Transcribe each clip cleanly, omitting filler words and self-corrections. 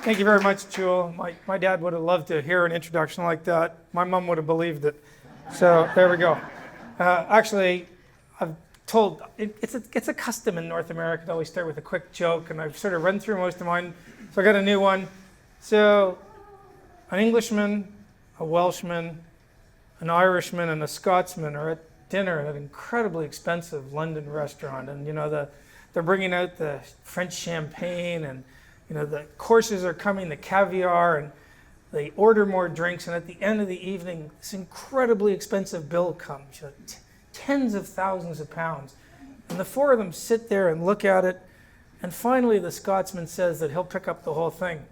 Thank you very much, Jewel. My dad would have loved to hear an introduction like that. My mom would have believed it. So there we go. Actually, I've told, it's a custom in North America to always start with a quick joke, and I've sort of run through most of mine. So I got a new one. So an Englishman, a Welshman, an Irishman, and a Scotsman are at dinner at an incredibly expensive London restaurant. And, they're bringing out the French champagne, and the courses are coming, the caviar, and they order more drinks, and at the end of the evening, this incredibly expensive bill comes, tens of thousands of pounds. And the four of them sit there and look at it, and finally the Scotsman says that he'll pick up the whole thing.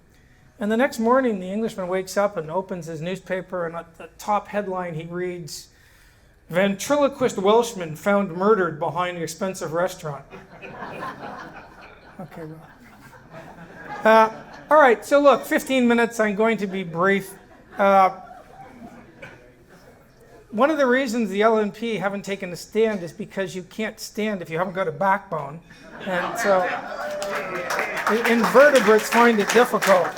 And the next morning, the Englishman wakes up and opens his newspaper, and at the top headline he reads, "Ventriloquist Welshman found murdered behind an expensive restaurant." Okay, well. All right, so look, 15 minutes, I'm going to be brief. One of the reasons the LNP haven't taken a stand is because you can't stand if you haven't got a backbone. And so invertebrates find it difficult.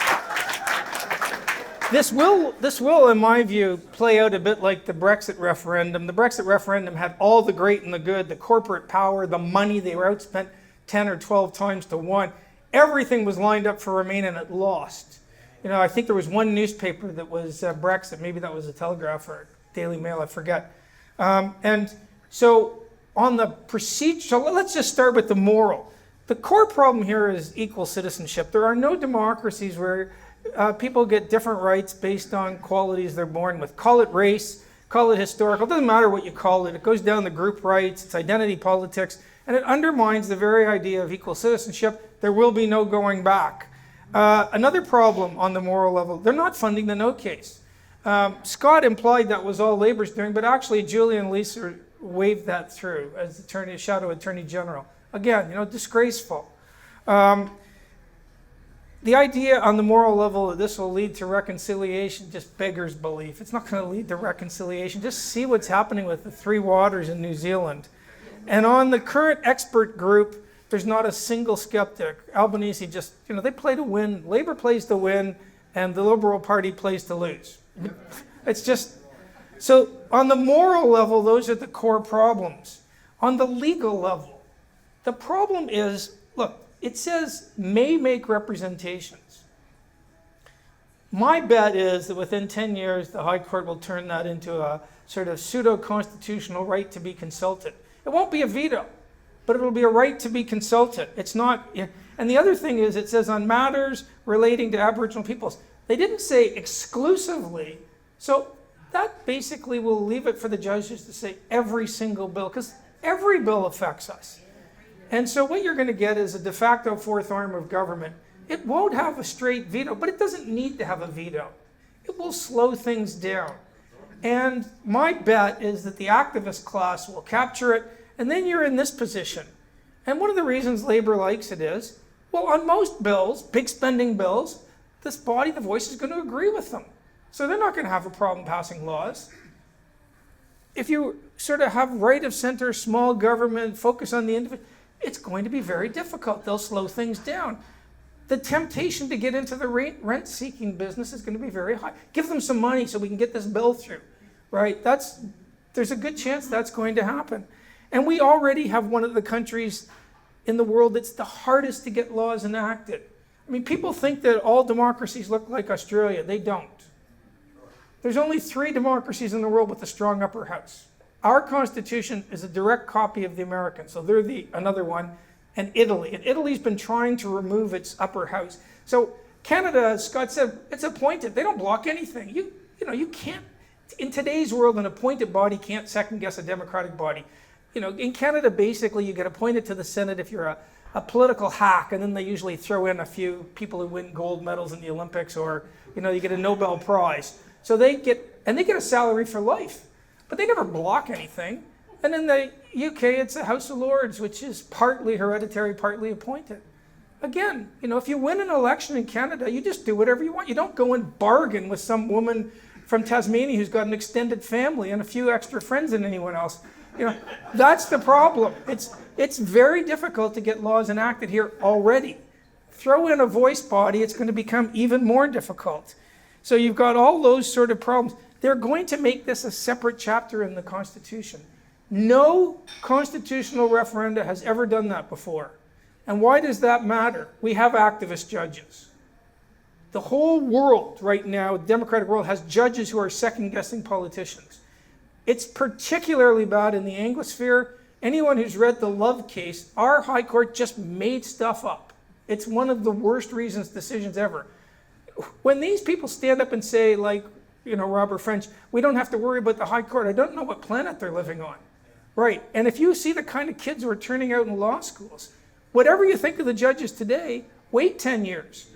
This will, in my view, play out a bit like the Brexit referendum. The Brexit referendum had all the great and the good, the corporate power, the money. They were outspent 10 or 12 times to 1. Everything was lined up for Remain, and it lost. I think there was one newspaper that was Brexit. Maybe that was the Telegraph or Daily Mail, I forget. And so on the procedure, so let's just start with the moral. The core problem here is equal citizenship. There are no democracies where people get different rights based on qualities they're born with. Call it race, call it historical, it doesn't matter what you call it. It goes down the group rights, it's identity politics, and it undermines the very idea of equal citizenship. There will be no going back. Another problem on the moral level, they're not funding the no case. Scott implied that was all Labour's doing, but actually Julian Leeser waved that through as Shadow Attorney General. Again, disgraceful. The idea on the moral level that this will lead to reconciliation just beggars belief. It's not going to lead to reconciliation. Just see what's happening with the Three Waters in New Zealand. And on the current expert group, there's not a single skeptic. Albanese just, they play to win. Labour plays to win, and the Liberal Party plays to lose. It's just, so on the moral level, those are the core problems. On the legal level, the problem is, look, it says may make representations. My bet is that within 10 years, the High Court will turn that into a sort of pseudo-constitutional right to be consulted. It won't be a veto, but it'll be a right to be consulted. It's not, and the other thing is it says on matters relating to Aboriginal peoples. They didn't say exclusively, so that basically will leave it for the judges to say every single bill, because every bill affects us. And so what you're going to get is a de facto fourth arm of government. It won't have a straight veto, but it doesn't need to have a veto. It will slow things down. And my bet is that the activist class will capture it, and then you're in this position. And one of the reasons Labour likes it is, well, on most bills, big spending bills, this body, the voice, is going to agree with them. So they're not going to have a problem passing laws. If you sort of have right of center, small government, focus on the individual, it's going to be very difficult. They'll slow things down. The temptation to get into the rent-seeking business is going to be very high. Give them some money so we can get this bill through, right? There's a good chance that's going to happen. And we already have one of the countries in the world that's the hardest to get laws enacted. I mean, people think that all democracies look like Australia. They don't. There's only 3 democracies in the world with a strong upper house. Our Constitution is a direct copy of the American, so they're another one, and Italy. And Italy's been trying to remove its upper house. So Canada, as Scott said, it's appointed. They don't block anything. You can't, in today's world, an appointed body can't second guess a democratic body. In Canada, basically, you get appointed to the Senate if you're a political hack, and then they usually throw in a few people who win gold medals in the Olympics, or you get a Nobel Prize. So they get a salary for life, but they never block anything. And in the UK, it's a House of Lords, which is partly hereditary, partly appointed. Again, if you win an election in Canada, you just do whatever you want. You don't go and bargain with some woman from Tasmania who's got an extended family and a few extra friends than anyone else. That's the problem. It's very difficult to get laws enacted here already. throw in a voice body, it's going to become even more difficult. So you've got all those sort of problems. They're going to make this a separate chapter in the Constitution. No constitutional referenda has ever done that before. And why does that matter? We have activist judges. The whole world right now, the democratic world, has judges who are second-guessing politicians. It's particularly bad in the Anglosphere. Anyone who's read the Love case, our High Court just made stuff up. It's one of the worst reasons decisions ever. When these people stand up and say, like, Robert French, we don't have to worry about the High Court, I don't know what planet they're living on. Right, and if you see the kind of kids who are turning out in law schools, whatever you think of the judges today, wait 10 years.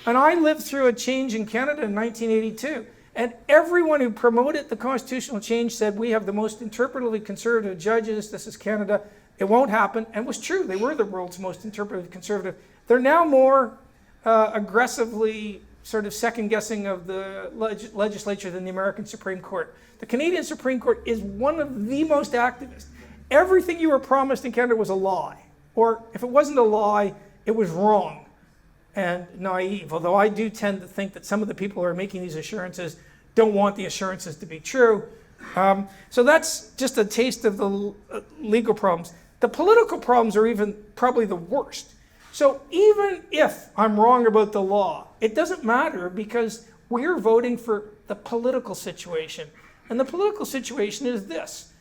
And I lived through a change in Canada in 1982, and everyone who promoted the constitutional change said, we have the most interpretively conservative judges, this is Canada, it won't happen, and it was true, they were the world's most interpretively conservative. They're now more aggressively sort of second-guessing of the legislature than the American Supreme Court. The Canadian Supreme Court is one of the most activist. Everything you were promised in Canada was a lie. Or if it wasn't a lie, it was wrong and naive. Although I do tend to think that some of the people who are making these assurances don't want the assurances to be true. So that's just a taste of the legal problems. The political problems are even probably the worst. So even if I'm wrong about the law, it doesn't matter because we're voting for the political situation. And the political situation is this.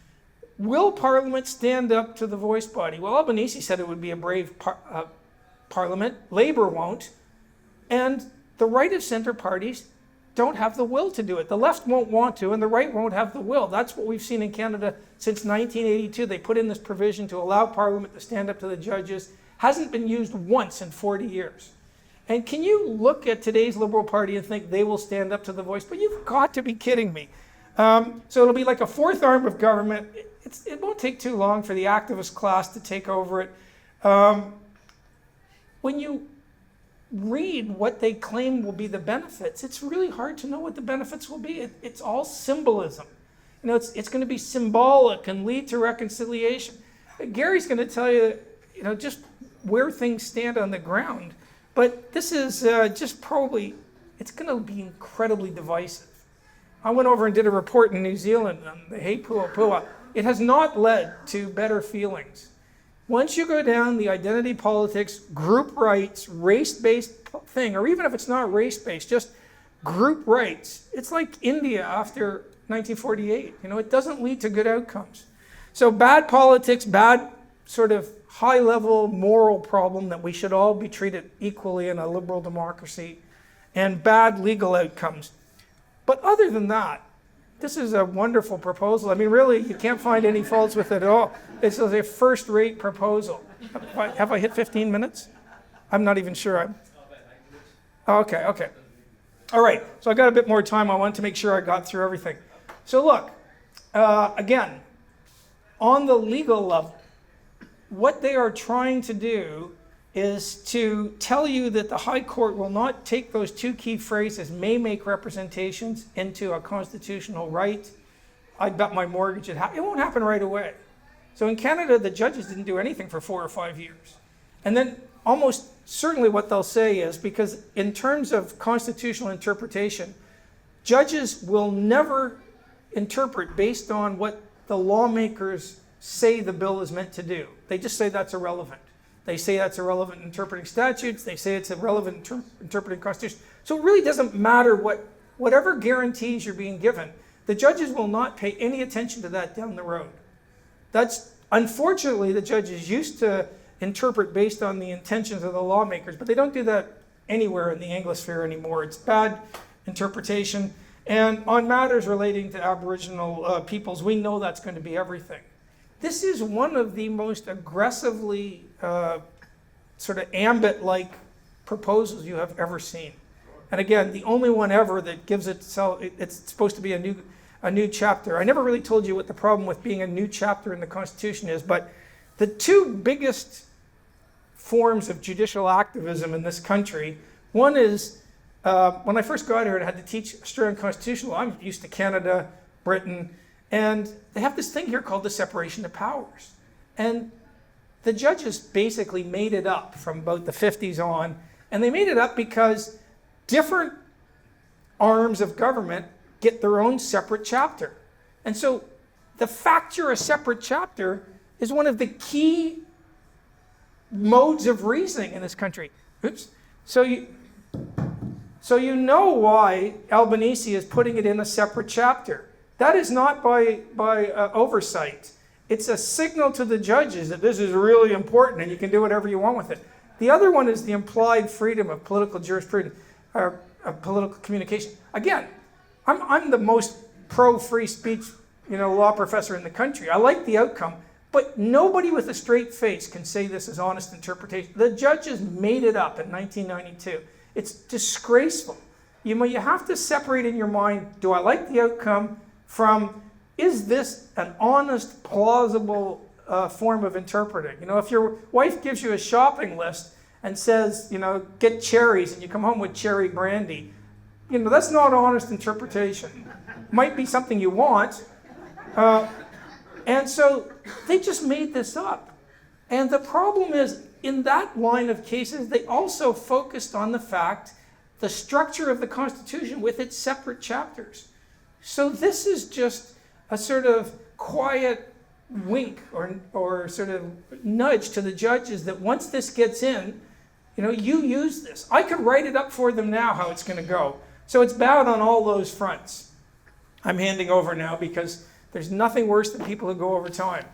Will Parliament stand up to the voice body? Well, Albanese said it would be a brave Parliament. Labour won't. And the right of centre parties don't have the will to do it. The left won't want to, and the right won't have the will. That's what we've seen in Canada since 1982. They put in this provision to allow Parliament to stand up to the judges. Hasn't been used once in 40 years. And can you look at today's Liberal Party and think they will stand up to the voice? But you've got to be kidding me. So it'll be like a fourth arm of government. It won't take too long for the activist class to take over it. When you read what they claim will be the benefits, it's really hard to know what the benefits will be. It's all symbolism. It's going to be symbolic and lead to reconciliation. Gary's going to tell you, just where things stand on the ground. But this is just probably, it's going to be incredibly divisive. I went over and did a report in New Zealand on the He Puapua. It has not led to better feelings. Once you go down the identity politics, group rights, race-based thing, or even if it's not race-based, just group rights, it's like India after 1948. It doesn't lead to good outcomes. So bad politics, bad sort of high-level moral problem that we should all be treated equally in a liberal democracy, and bad legal outcomes. But other than that, this is a wonderful proposal. I mean, really, you can't find any faults with it at all. This is a first-rate proposal. Have I hit 15 minutes? I'm not even sure. Okay. All right, so I got a bit more time. I wanted to make sure I got through everything. So look, again, on the legal level, what they are trying to do is to tell you that the High Court will not take those two key phrases, may make representations, into a constitutional right. I'd bet my mortgage it won't happen right away. So in Canada, the judges didn't do anything for 4 or 5 years. And then almost certainly what they'll say is, because in terms of constitutional interpretation, judges will never interpret based on what the lawmakers say the bill is meant to do. They just say that's irrelevant. They say that's irrelevant in interpreting statutes. They say it's irrelevant in interpreting constitution. So it really doesn't matter whatever guarantees you're being given. The judges will not pay any attention to that down the road. That's, unfortunately, the judges used to interpret based on the intentions of the lawmakers, but they don't do that anywhere in the Anglosphere anymore. It's bad interpretation. And on matters relating to Aboriginal peoples, we know that's going to be everything. This is one of the most aggressively sort of ambit-like proposals you have ever seen. And again, the only one ever that gives itself, it's supposed to be a new chapter. I never really told you what the problem with being a new chapter in the Constitution is, but the two biggest forms of judicial activism in this country, one is, when I first got here and had to teach Australian constitutional law, I'm used to Canada, Britain, and they have this thing here called the separation of powers. And the judges basically made it up from about the 50s on. And they made it up because different arms of government get their own separate chapter. And so the fact you're a separate chapter is one of the key modes of reasoning in this country. Oops. So you know why Albanese is putting it in a separate chapter. That is not by oversight. It's a signal to the judges that this is really important and you can do whatever you want with it. The other one is the implied freedom of political jurisprudence, or of political communication. Again, I'm the most pro-free speech, law professor in the country. I like the outcome, but nobody with a straight face can say this is honest interpretation. The judges made it up in 1992. It's disgraceful. You have to separate in your mind, do I like the outcome from, is this an honest, plausible form of interpreting? If your wife gives you a shopping list and says, get cherries, and you come home with cherry brandy, that's not honest interpretation. Might be something you want. And so they just made this up. And the problem is, in that line of cases, they also focused on the structure of the Constitution with its separate chapters. So this is just a sort of quiet wink or sort of nudge to the judges that once this gets in, you use this. I could write it up for them now how it's going to go. So it's bad on all those fronts. I'm handing over now because there's nothing worse than people who go over time.